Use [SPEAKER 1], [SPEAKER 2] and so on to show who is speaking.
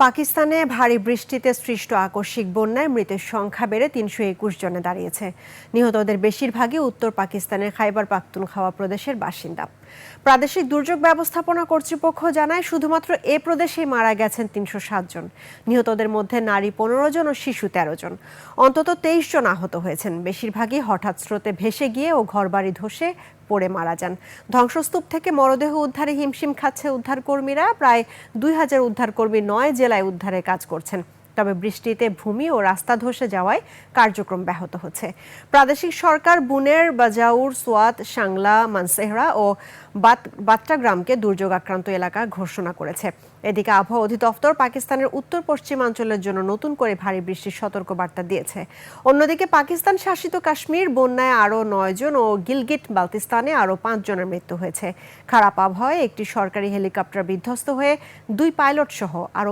[SPEAKER 1] পাকিস্তানে ভারী বৃষ্টিতে সৃষ্ট আকস্মিক বন্যায় মৃতের সংখ্যা বেড়ে ৩২১ জনে দাঁড়িয়েছে। নিহতদের বেশিরভাগই উত্তর পাকিস্তানের খাইবার পাখতুনখাওয়া প্রদেশের বাসিন্দা। প্রাদেশিক দুর্যোগ ব্যবস্থাপনা কর্তৃপক্ষ জানায় শুধুমাত্র এ প্রদেশেই মারা গেছেন ৩০৭ জন। নিহতদের মধ্যে নারী ১৫ জন ও শিশু ১৩ জন। অন্তত ২৩ জন আহত হয়েছেন। বেশিরভাগই হঠাৎ স্রোতে ভেসে গিয়ে ও ঘরবাড়ি ধসে পড়ে মারা যান। ধ্বংসস্তূপ থেকে মরদেহ উদ্ধারে হিমশিম খাচ্ছে উদ্ধারকর্মীরা। প্রায় ২,০০০ উদ্ধারকর্মী ৯ জেলায় উদ্ধারে কাজ করছেন। তবে বৃষ্টিতে ভূমি ও রাস্তা ধসে যাওয়ায় কার্যক্রম ব্যাহত হচ্ছে। প্রাদেশিক সরকার বুনের, বাজাউর, সোয়াত, সাংলা, মানসেহরা ও বাট্টাগ্রামকে দুর্যোগ আক্রান্ত এলাকা ঘোষণা করেছে। এদিকে আবহাওয়া অধিদপ্তর পাকিস্তানের উত্তর পশ্চিমাঞ্চলের জন্য নতুন করে ভারী বৃষ্টির সতর্কবার্তা দিয়েছে। অন্যদিকে পাকিস্তান শাসিত কাশ্মীর বন্যায় আরও ৯ জন ও গিলগিট বালতিস্তানে আরও ৫ জনের মৃত্যু হয়েছে। খারাপ আবহাওয়ায় একটি সরকারি হেলিকপ্টার বিধ্বস্ত হয়ে ২ পাইলট সহ আরও